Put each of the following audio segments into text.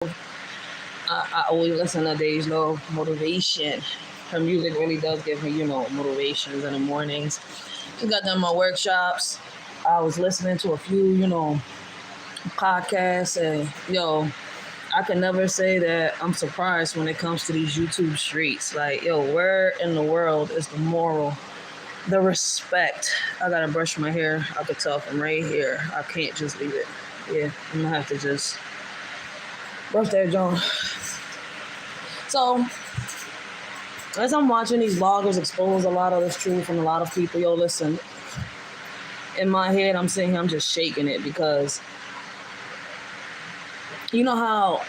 I always listen to Days Low motivation. Her music really does give me, motivations in the mornings. She got done my workshops. I was listening to a few, podcasts, and I can never say that I'm surprised when it comes to these YouTube streets. Like, where in the world is the moral, the respect? I gotta brush my hair. I could tell from right here. I can't just leave it. Yeah, I'm gonna have to just brush that John. So, as I'm watching these bloggers expose a lot of this truth from a lot of people, listen, in my head, I'm sitting here, I'm just shaking it because you know how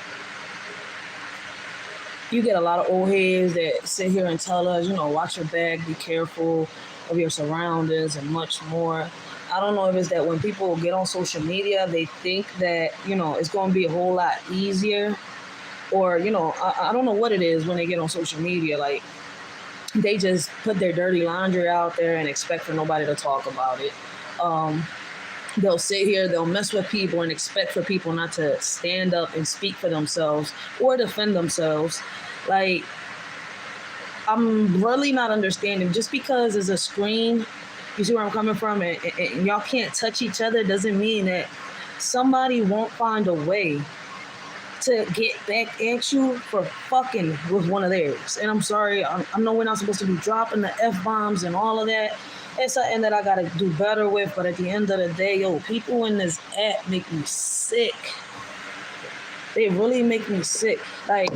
you get a lot of old heads that sit here and tell us, watch your back, be careful of your surroundings, and much more. I don't know if it's that when people get on social media, they think that, it's going to be a whole lot easier. Or, I don't know what it is when they get on social media. Like, they just put their dirty laundry out there and expect for nobody to talk about it. They'll sit here, they'll mess with people and expect for people not to stand up and speak for themselves or defend themselves. Like, I'm really not understanding. Just because it's a screen, you see where I'm coming from, and y'all can't touch each other doesn't mean that somebody won't find a way to get back at you for fucking with one of theirs. And I'm sorry, I know we're not supposed to be dropping the F-bombs and all of that. It's something that I gotta do better with, but at the end of the day, people in this app make me sick. They really make me sick. Like,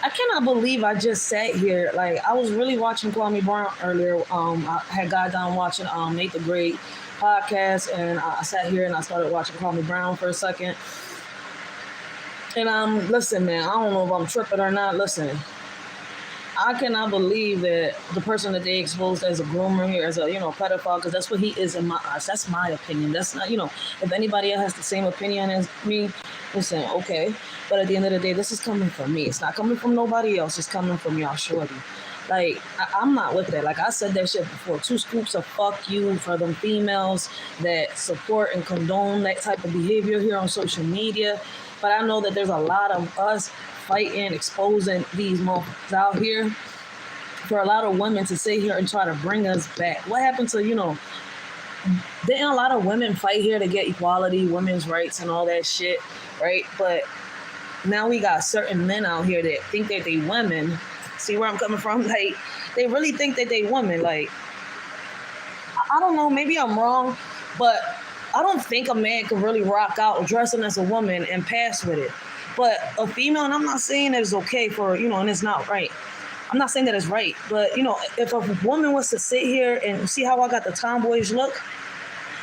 I cannot believe I just sat here. Like, I was really watching Kwame Brown earlier. I had got done watching Nate the Great podcast, and I sat here and I started watching Kwame Brown for a second. And listen, man, I don't know if I'm tripping or not. Listen, I cannot believe that the person that they exposed as a groomer here, as a, pedophile, because that's what he is in my eyes. That's my opinion. That's not, if anybody else has the same opinion as me, listen, okay. But at the end of the day, this is coming from me. It's not coming from nobody else. It's coming from y'all, shorty. Like, I'm not with that. Like, I said that shit before. 2 scoops of fuck you for them females that support and condone that type of behavior here on social media. But I know that there's a lot of us fighting, exposing these motherfuckers out here for a lot of women to sit here and try to bring us back. What happened to, didn't a lot of women fight here to get equality, women's rights, and all that shit, right? But now we got certain men out here that think that they women. See where I'm coming from? Like, they really think that they women. Like, I don't know, maybe I'm wrong, but I don't think a man could really rock out dressing as a woman and pass with it. But a female, and I'm not saying that it's okay for, and it's not right. I'm not saying that it's right. But, if a woman was to sit here and see how I got the tomboyish look,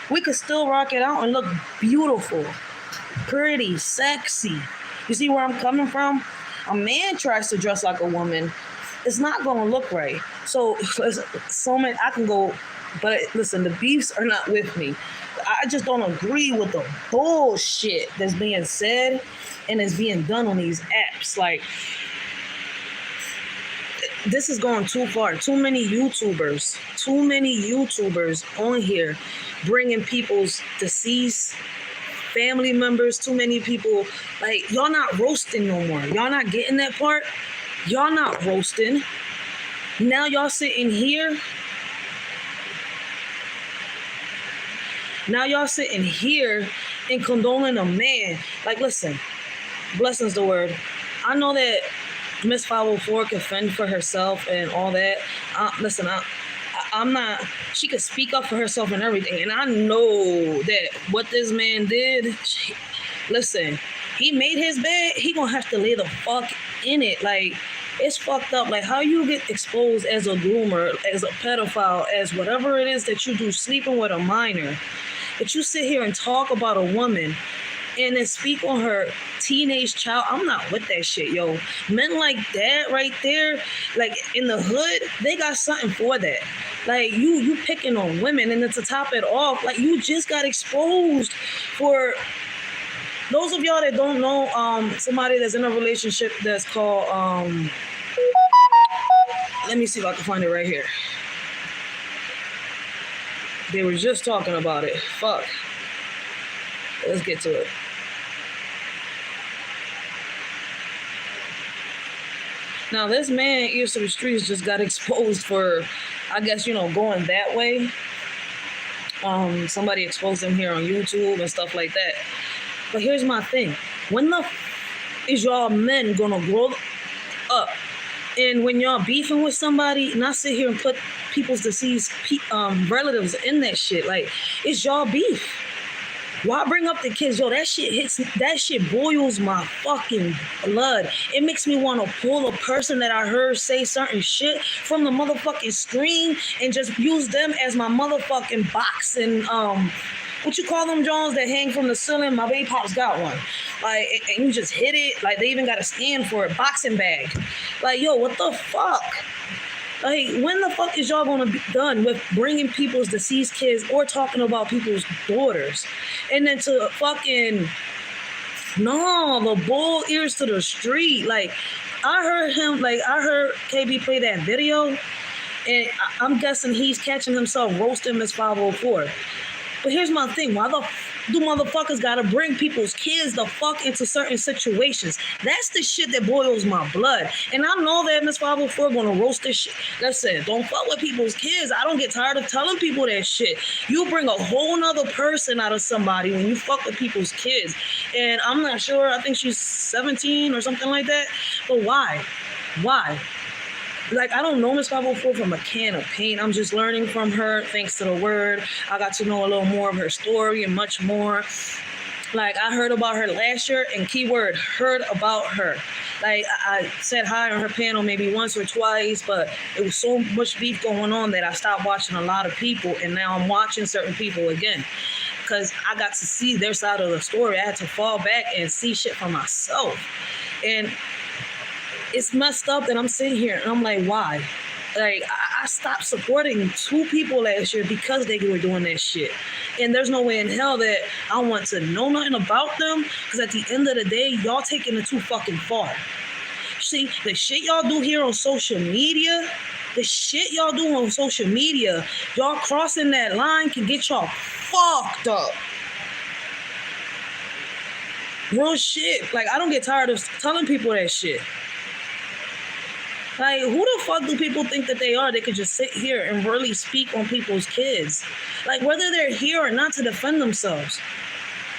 we could still rock it out and look beautiful, pretty, sexy. You see where I'm coming from? A man tries to dress like a woman, it's not going to look right. So many, I can go, but listen, the beefs are not with me. I just don't agree with the bullshit that's being said and is being done on these apps. Like, this is going too far. Too many YouTubers on here bringing people's deceased family members, too many people. Like, y'all not roasting no more. Y'all not getting that part. Y'all not roasting. Now y'all sitting here. Now y'all sitting here and condoning a man. Like, listen, blessings the word. I know that Miss 504 can fend for herself and all that. Listen, I'm not, she could speak up for herself and everything. And I know that what this man did, listen, he made his bed, he gonna have to lay the fuck in it. Like, it's fucked up. Like, how you get exposed as a groomer, as a pedophile, as whatever it is that you do, sleeping with a minor, but you sit here and talk about a woman and then speak on her teenage child. I'm not with that shit, yo. Men like that right there, like in the hood, they got something for that. Like, you picking on women, and then to top it off, like, you just got exposed for those of y'all that don't know, somebody that's in a relationship that's called, let me see if I can find it right here. They were just talking about it. Fuck. Let's get to it. Now, this man, ears to the streets, just got exposed for, I guess, going that way. Somebody exposed him here on YouTube and stuff like that. But here's my thing. When the is y'all men gonna grow up? And when y'all beefing with somebody, not sit here and put people's deceased relatives in that shit. Like, it's y'all beef. Why bring up the kids? Yo, that shit boils my fucking blood. It makes me want to pull a person that I heard say certain shit from the motherfucking screen and just use them as my motherfucking boxing, what you call them, Jones, that hang from the ceiling? My baby pops got one. Like, and you just hit it. Like, they even got a stand for it. Boxing bag. Like, yo, what the fuck? Like, when the fuck is y'all gonna be done with bringing people's deceased kids or talking about people's daughters? And then to fucking, no, the bull ears to the street. Like, I heard KB play that video, and I'm guessing he's catching himself roasting Miss 504. But here's my thing. Why do motherfuckers gotta bring people's kids the fuck into certain situations? That's the shit that boils my blood. And I know that Miss 504 gonna roast this shit. Listen, don't fuck with people's kids. I don't get tired of telling people that shit. You bring a whole nother person out of somebody when you fuck with people's kids. And I'm not sure. I think she's 17 or something like that. But why? Why? Like, I don't know Miss 504 from a can of paint. I'm just learning from her, thanks to the word. I got to know a little more of her story and much more. Like, I heard about her last year, and keyword, heard about her. Like, I said hi on her panel maybe once or twice, but it was so much beef going on that I stopped watching a lot of people, and now I'm watching certain people again. Because I got to see their side of the story. I had to fall back and see shit for myself. And it's messed up that I'm sitting here and I'm like, why? Like, I stopped supporting 2 people last year because they were doing that shit. And there's no way in hell that I want to know nothing about them, because at the end of the day, y'all taking it too fucking far. See, the shit y'all do here on social media, y'all crossing that line can get y'all fucked up. Real shit. Like, I don't get tired of telling people that shit. Like, who the fuck do people think that they are? They could just sit here and really speak on people's kids. Like, whether they're here or not, to defend themselves.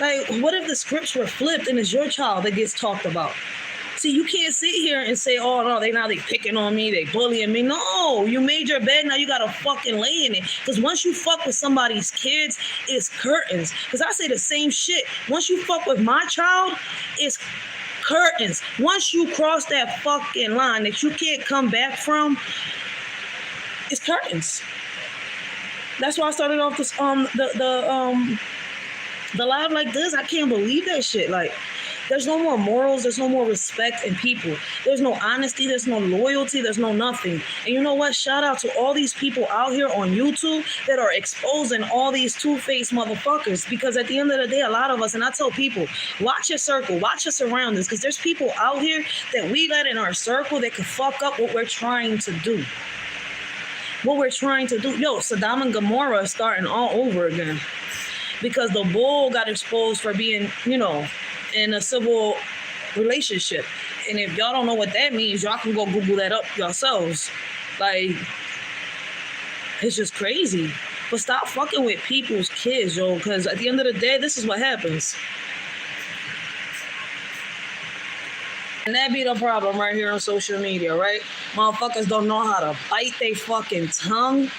Like, what if the scripts were flipped and it's your child that gets talked about? See, you can't sit here and say, oh, no, they picking on me, they bullying me. No, you made your bed, now you gotta fucking lay in it. Because once you fuck with somebody's kids, it's curtains. Because I say the same shit. Once you fuck with my child, it's curtains. Once you cross that fucking line that you can't come back from, it's curtains. That's why I started off this the live like this. I can't believe that shit. Like, there's no more morals, there's no more respect in people. There's no honesty, there's no loyalty, there's no nothing. And you know what? Shout out to all these people out here on YouTube that are exposing all these two-faced motherfuckers. Because at the end of the day, a lot of us, and I tell people, watch your circle, watch your surroundings, because there's people out here that we let in our circle that could fuck up what we're trying to do. Yo, Saddam and Gomorrah is starting all over again. Because the bull got exposed for being, in a civil relationship. And if y'all don't know what that means, y'all can go Google that up yourselves. Like, it's just crazy. But stop fucking with people's kids, yo, because at the end of the day, this is what happens. And that be the problem right here on social media, right? Motherfuckers don't know how to bite their fucking tongue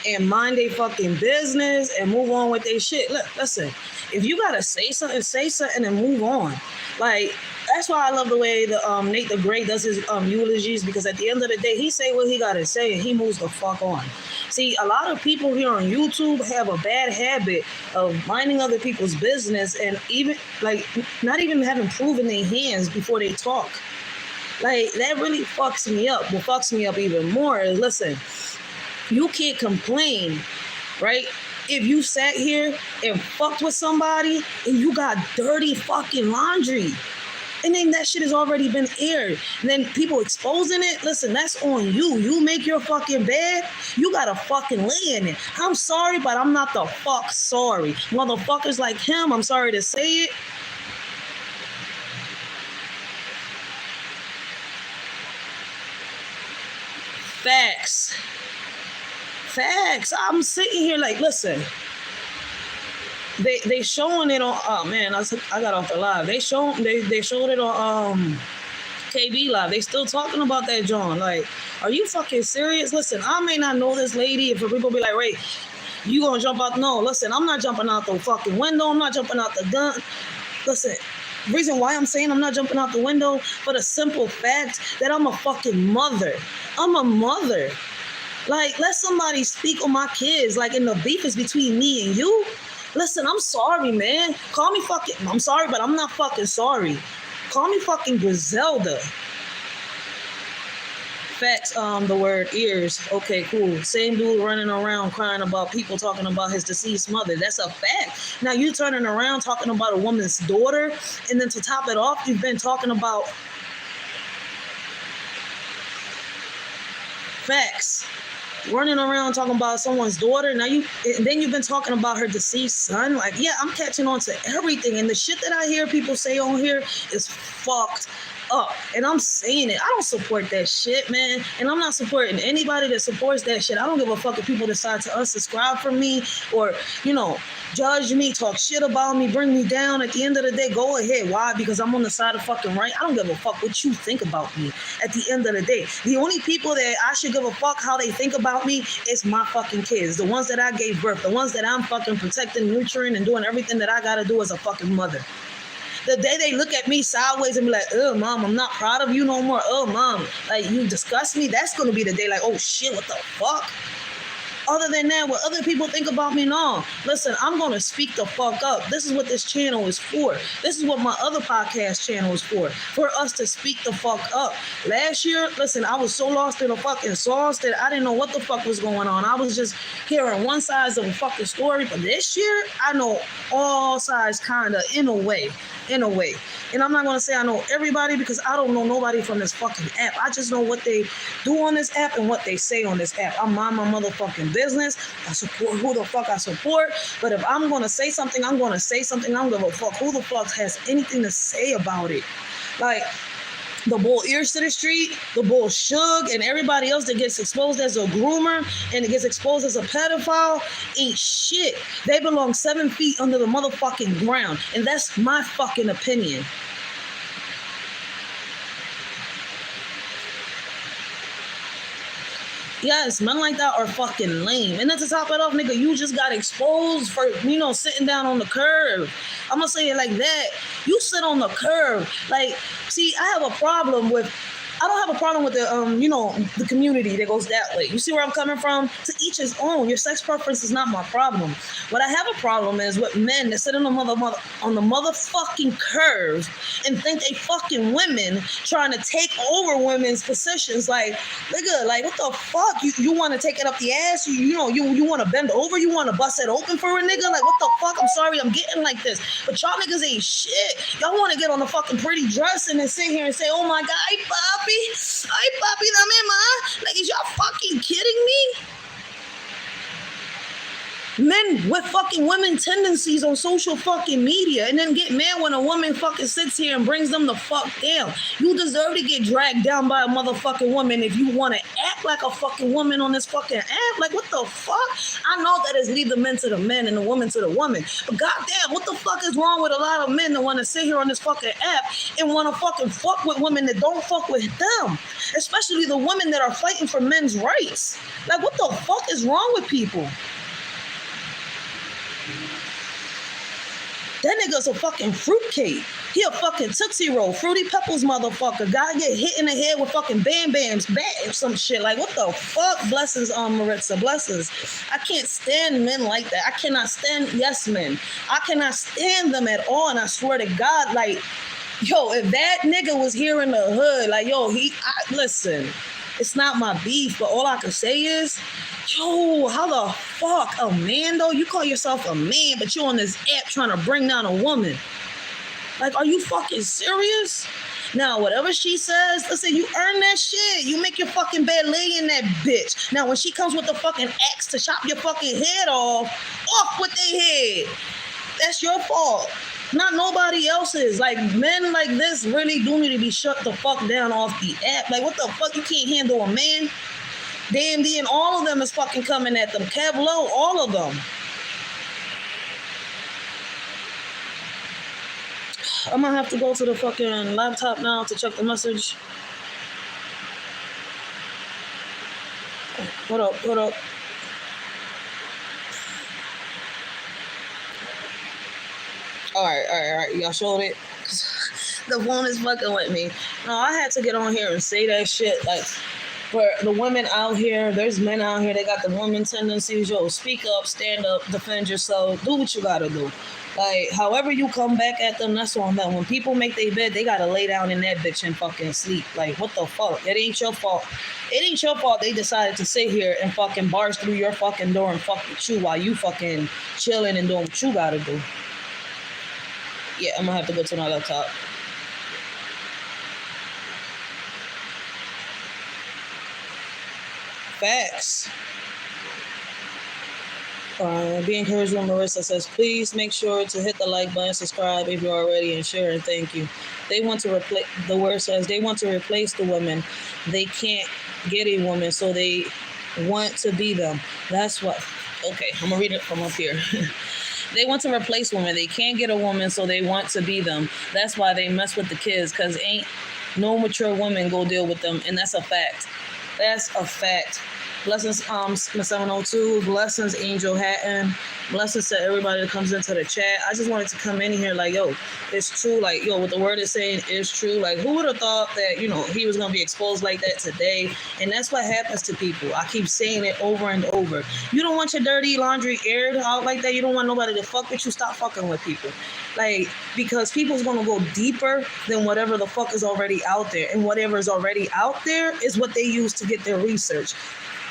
and mind their fucking business and move on with their shit. Look, listen, if you gotta say something and move on. Like, that's why I love the way the Nate the Great does his eulogies, because at the end of the day, he say what he gotta say and he moves the fuck on. See, a lot of people here on YouTube have a bad habit of minding other people's business and even, like, not even having proof in their hands before they talk. Like, that really fucks me up. What fucks me up even more is, listen, you can't complain, right? If you sat here and fucked with somebody and you got dirty fucking laundry, and then that shit has already been aired, and then people exposing it, listen, that's on you. You make your fucking bed, you gotta fucking lay in it. I'm sorry, but I'm not the fuck sorry. Motherfuckers like him, I'm sorry to say it, Facts. Facts. I'm sitting here like, listen. They showing it on. Oh man, I got off the live. They showed it on KB live. They still talking about that John. Like, are you fucking serious? Listen, I may not know this lady. If people be like, Ray, you gonna jump out? No, listen, I'm not jumping out the fucking window. I'm not jumping out the gun. Listen, reason why I'm saying I'm not jumping out the window for the simple fact that I'm a fucking mother. I'm a mother. Like, let somebody speak on my kids. Like, and the beef is between me and you. Listen, I'm sorry, man. Call me fucking. I'm sorry, but I'm not fucking sorry. Call me fucking Griselda. Facts, the word ears. Okay, cool. Same dude running around crying about people talking about his deceased mother. That's a fact. Now you turning around talking about a woman's daughter, and then to top it off, you've been talking about facts. Running around talking about someone's daughter. Now then you've been talking about her deceased son. Like, yeah, I'm catching on to everything. And the shit that I hear people say on here is fucked up. And I'm saying it. I don't support that shit, man. And I'm not supporting anybody that supports that shit. I don't give a fuck if people decide to unsubscribe from me or, judge me, talk shit about me, bring me down. At the end of the day, go ahead. Why? Because I'm on the side of fucking right. I don't give a fuck what you think about me at the end of the day. The only people that I should give a fuck how they think about me is my fucking kids. The ones that I gave birth. The ones that I'm fucking protecting, nurturing, and doing everything that I gotta do as a fucking mother. The day they look at me sideways and be like, oh, mom, I'm not proud of you no more. Oh, mom, like, you disgust me. That's going to be the day like, oh, shit, what the fuck? Other than that, what other people think about me, no. Listen, I'm going to speak the fuck up. This is what this channel is for. This is what my other podcast channel is for us to speak the fuck up. Last year, listen, I was so lost in the fucking sauce that I didn't know what the fuck was going on. I was just hearing one side of the fucking story. But this year, I know all sides kind of in a way. And I'm not going to say I know everybody because I don't know nobody from this fucking app. I just know what they do on this app and what they say on this app. I mind my motherfucking business. I support who the fuck I support. But if I'm going to say something, I'm going to say something. I don't give a fuck who the fuck has anything to say about it. Like, the bull ears to the street, the bull Suge, and everybody else that gets exposed as a groomer and it gets exposed as a pedophile ain't shit. They belong 7 feet under the motherfucking ground. And that's my fucking opinion. Yes, men like that are fucking lame. And then to top it off, nigga, you just got exposed for, sitting down on the curb. I'm gonna say it like that. You sit on the curb. Like, see, I don't have a problem with the community that goes that way. You see where I'm coming from? To each his own. Your sex preference is not my problem. What I have a problem is with men that sit on the motherfucking curve and think they fucking women trying to take over women's positions. Like, nigga, like, what the fuck? You want to take it up the ass? You want to bend over? You want to bust it open for a nigga? Like, what the fuck? I'm sorry I'm getting like this. But y'all niggas ain't shit. Y'all want to get on the fucking pretty dress and then sit here and say, oh my God, hey, papi, dame más. Like, is y'all fucking kidding me? Men with fucking women tendencies on social fucking media and then get mad when a woman fucking sits here and brings them the fuck down. You deserve to get dragged down by a motherfucking woman if you want to act like a fucking woman on this fucking app. Like, what the fuck? I know that is leave the men to the men and the woman to the woman. But goddamn, what the fuck is wrong with a lot of men that want to sit here on this fucking app and want to fucking fuck with women that don't fuck with them? Especially the women that are fighting for men's rights. Like, what the fuck is wrong with people? That nigga's a fucking fruitcake. He a fucking Tootsie Roll, Fruity Pebbles motherfucker. Guy get hit in the head with fucking Bam Bams, some shit. Like, what the fuck? Blessings on Maritza, blessings. I can't stand men like that. I cannot stand yes men. I cannot stand them at all. And I swear to God, like, yo, if that nigga was here in the hood, like, yo, listen, it's not my beef, but all I can say is, yo, how the fuck, a man though? You call yourself a man, but you on this app trying to bring down a woman. Like, are you fucking serious? Now, whatever she says, listen, you earn that shit. You make your fucking bed, lay in that bitch. Now, when she comes with the fucking axe to chop your fucking head off with their head. That's your fault. Not nobody else's. Like, men like this really do need to be shut the fuck down off the app. Like, what the fuck? You can't handle a man? DMD and all of them is fucking coming at them. Kev Low, all of them. I'm gonna have to go to the fucking laptop now to check the message. What up? All right. Y'all showed it. The phone is fucking with me. No, I had to get on here and say that shit. Like, for the women out here, there's men out here, they got the woman tendencies. Yo, speak up, stand up, defend yourself, do what you gotta do. Like, however you come back at them, that's on them. When people make their bed, they gotta lay down in that bitch and fucking sleep. Like, what the fuck? It ain't your fault. It ain't your fault they decided to sit here and fucking barge through your fucking door and fuck with you while you fucking chilling and doing what you gotta do. Yeah, I'm gonna have to go to my laptop. Facts. Be encouraged when Marissa says, please make sure to hit the like button, subscribe if you're already, and share, and thank you. They want to replace, the word says, they want to replace the women. They can't get a woman, so they want to be them. That's what, okay, I'm going to read it from up here. They want to replace women. They can't get a woman, so they want to be them. That's why they mess with the kids, because ain't no mature woman go deal with them, and that's a fact. That's a fact. Blessings, 702. Blessings, Angel Hatton. Blessings to everybody that comes into the chat. I just wanted to come in here like, yo, it's true. Like, yo, what the word is saying is true. Like, who would have thought that, you know, he was going to be exposed like that today? And that's what happens to people. I keep saying it over and over. You don't want your dirty laundry aired out like that. You don't want nobody to fuck with you. Stop fucking with people. Like, because people's going to go deeper than whatever the fuck is already out there. And whatever is already out there is what they use to get their research.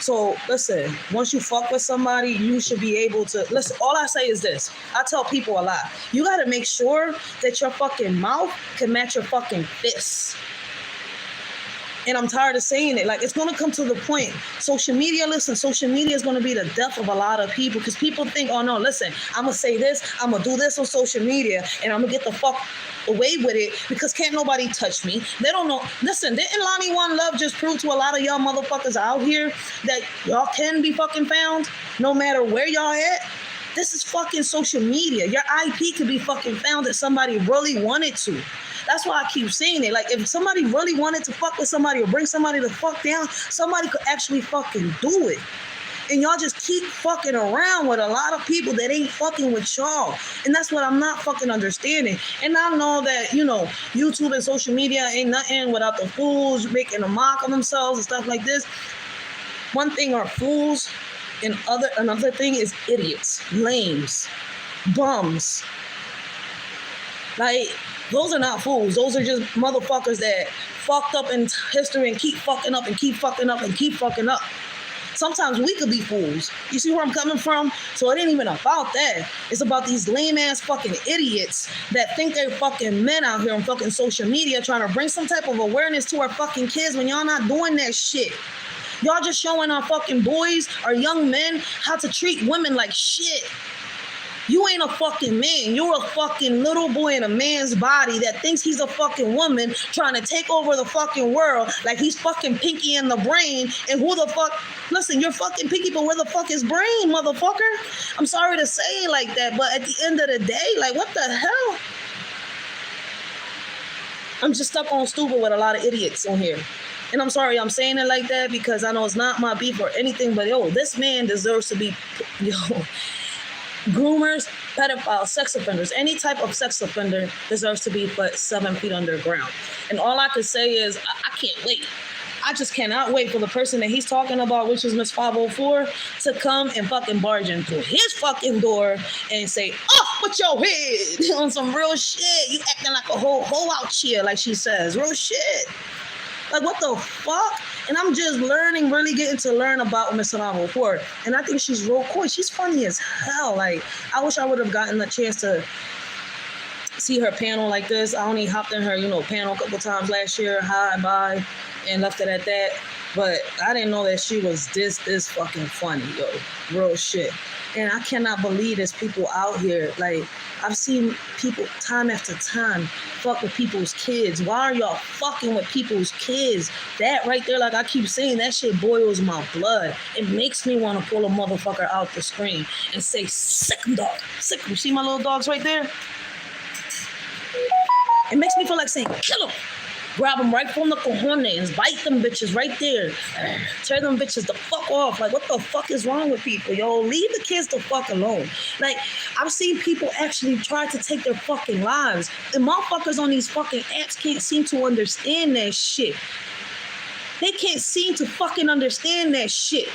So, listen, once you fuck with somebody, you should be able to, listen, all I say is this. I tell people a lot. You got to make sure that your fucking mouth can match your fucking fists. And I'm tired of saying it. Like, it's going to come to the point. Social media is going to be the death of a lot of people, because people think, oh, no, listen, I'm going to say this, I'm going to do this on social media, and I'm going to get the fuck away with it because can't nobody touch me. They don't know. Listen, didn't Lonnie One Love just prove to a lot of y'all motherfuckers out here that y'all can be fucking found no matter where y'all at? This is fucking social media. Your IP could be fucking found if somebody really wanted to. That's why I keep saying it. Like, if somebody really wanted to fuck with somebody or bring somebody the fuck down, somebody could actually fucking do it. And y'all just keep fucking around with a lot of people that ain't fucking with y'all. And that's what I'm not fucking understanding. And I know that, you know, YouTube and social media ain't nothing without the fools making a mock of themselves and stuff like this. One thing are fools, and another thing is idiots, lames, bums. Like, those are not fools. Those are just motherfuckers that fucked up in history and keep fucking up and keep fucking up and keep fucking up. Sometimes we could be fools. You see where I'm coming from? So it ain't even about that. It's about these lame-ass fucking idiots that think they're fucking men out here on fucking social media trying to bring some type of awareness to our fucking kids when y'all not doing that shit. Y'all just showing our fucking boys, our young men, how to treat women like shit. You ain't a fucking man. You're a fucking little boy in a man's body that thinks he's a fucking woman trying to take over the fucking world like he's fucking Pinky in the brain. And who the fuck? Listen, you're fucking Pinky, but where the fuck is brain, motherfucker? I'm sorry to say it like that, but at the end of the day, like, what the hell? I'm just stuck on stupid with a lot of idiots on here. And I'm sorry I'm saying it like that because I know it's not my beef or anything, but yo, this man deserves to be, groomers, pedophiles, sex offenders, any type of sex offender deserves to be put 7 feet underground. And all I can say is, I can't wait. I just cannot wait for the person that he's talking about, which is Miss 504, to come and fucking barge in through his fucking door and say, "Off with your head," on some real shit. You acting like a whole hoe out here, like she says. Real shit. Like, what the fuck? And I'm just really getting to learn about Miss 504. And I think she's real cool. She's funny as hell. Like, I wish I would have gotten the chance to see her panel like this. I only hopped in her, panel a couple times last year. Hi, bye. And left it at that. But I didn't know that she was this fucking funny, yo. Real shit. And I cannot believe there's people out here. Like, I've seen people time after time fuck with people's kids. Why are y'all fucking with people's kids? That right there, like I keep saying, that shit boils my blood. It makes me want to pull a motherfucker out the screen and say, sick 'em, dog. Sick 'em. See my little dogs right there? It makes me feel like saying, kill them. Grab them right from the cojones, bite them bitches right there, tear them bitches the fuck off. Like, what the fuck is wrong with people, yo? Leave the kids the fuck alone. Like, I've seen people actually try to take their fucking lives. The motherfuckers on these fucking apps can't seem to understand that shit. They can't seem to fucking understand that shit.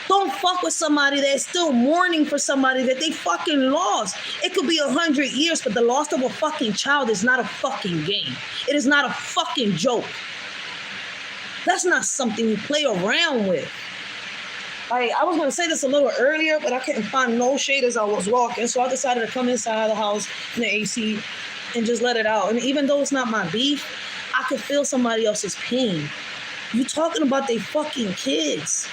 Don't fuck with somebody that's still mourning for somebody that they fucking lost. It could be 100 years, but the loss of a fucking child is not a fucking game. It is not a fucking joke. That's not something you play around with. Like, I was going to say this a little earlier, but I couldn't find no shade as I was walking, so I decided to come inside the house in the AC and just let it out. And even though it's not my beef, I could feel somebody else's pain. You talking about they fucking kids.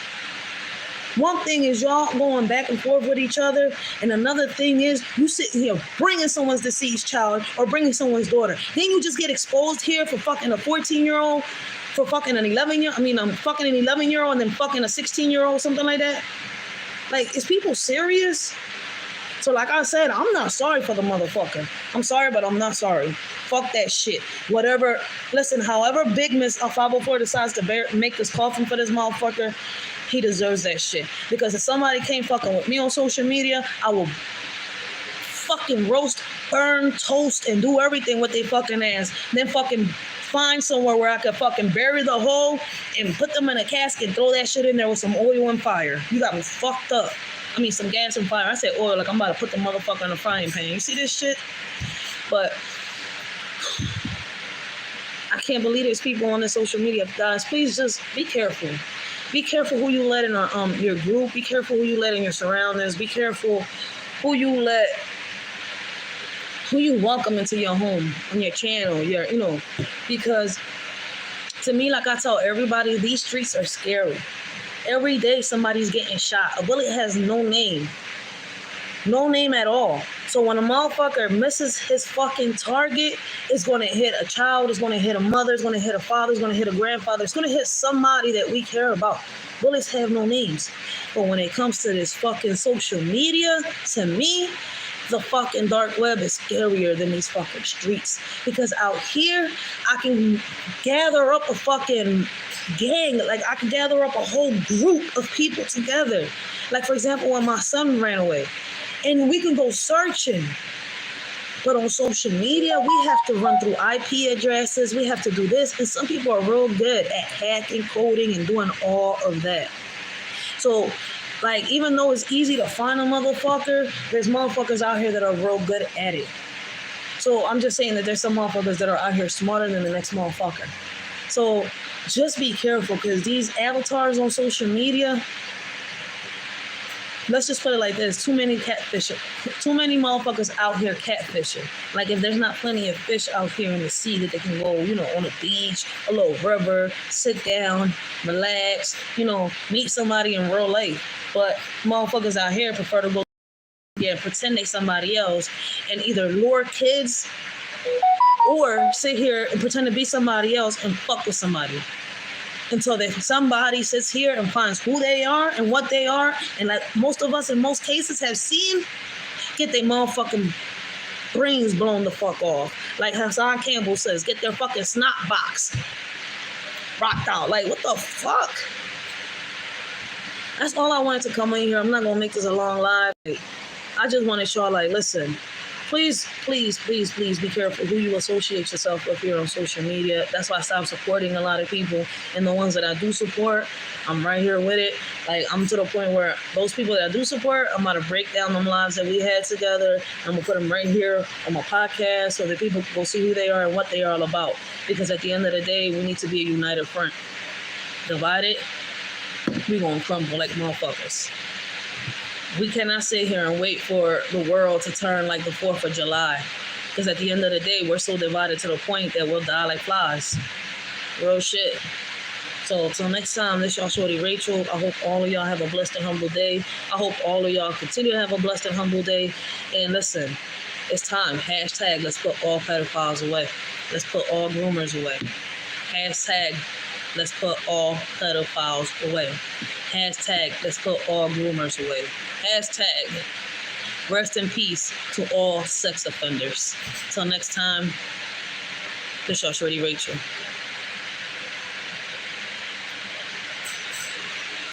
One thing is y'all going back and forth with each other, and another thing is you sitting here bringing someone's deceased child or bringing someone's daughter. Then you just get exposed here for fucking a 14-year-old, for fucking an 11-year. I'm fucking an 11-year-old and then fucking a 16-year-old, something like that. Like, is people serious? So like I said, I'm not sorry for the motherfucker. I'm sorry, but I'm not sorry. Fuck that shit. Whatever. Listen, however big Miss 504 decides to make this coffin for this motherfucker, he deserves that shit. Because if somebody came fucking with me on social media, I will fucking roast, burn, toast, and do everything with they fucking ass. Then fucking find somewhere where I could fucking bury the hole and put them in a casket and throw that shit in there with some oil and fire. You got me fucked up. I mean, some gas and fire. I said oil like I'm about to put the motherfucker in a frying pan. You see this shit? But I can't believe there's people on the social media. Guys, please just be careful. Be careful who you let in your group. Be careful who you let in your surroundings. Be careful who you welcome into your home, on your channel, because to me, like I tell everybody, these streets are scary. Every day somebody's getting shot. A bullet has no name. No name at all. So when a motherfucker misses his fucking target, it's going to hit a child, it's going to hit a mother, it's going to hit a father, it's going to hit a grandfather, it's going to hit somebody that we care about. Bullets have no names. But when it comes to this fucking social media, to me, the fucking dark web is scarier than these fucking streets. Because out here, I can gather up a fucking gang. Like, I can gather up a whole group of people together. Like, for example, when my son ran away. And we can go searching. But on social media, we have to run through IP addresses. We have to do this. And some people are real good at hacking, coding, and doing all of that. So, like, even though it's easy to find a motherfucker, there's motherfuckers out here that are real good at it. So I'm just saying that there's some motherfuckers that are out here smarter than the next motherfucker. So just be careful, because these avatars on social media, let's just put it like this. Too many motherfuckers out here catfishing. Like, if there's not plenty of fish out here in the sea that they can go, on a beach, a little river, sit down, relax, meet somebody in real life. But motherfuckers out here prefer to go pretend they somebody else and either lure kids or sit here and pretend to be somebody else and fuck with somebody. Until somebody sits here and finds who they are and what they are, and like most of us in most cases have seen, get their motherfucking brains blown the fuck off. Like Hassan Campbell says, get their fucking snot box rocked out. Like, what the fuck? That's all I wanted to come in here. I'm not gonna make this a long live. I just want to show, like, listen, please, please, please, please be careful who you associate yourself with here on social media. That's why I stopped supporting a lot of people. And the ones that I do support, I'm right here with it. Like, I'm to the point where those people that I do support, I'm about to break down them lives that we had together. I'm going to put them right here on my podcast so that people can go see who they are and what they are all about. Because at the end of the day, we need to be a united front. Divided, we going to crumble like motherfuckers. We cannot sit here and wait for the world to turn like the 4th of July. Because at the end of the day, we're so divided to the point that we'll die like flies. Real shit. So till next time, this y'all shorty Rachel. I hope all of y'all have a blessed and humble day. I hope all of y'all continue to have a blessed and humble day. And listen, it's time. Hashtag let's put all pedophiles away. Let's put all groomers away. Hashtag let's put all pedophiles away. Hashtag let's put all groomers away. Hashtag rest in peace to all sex offenders. Till next time, this y'all shorty Rachel.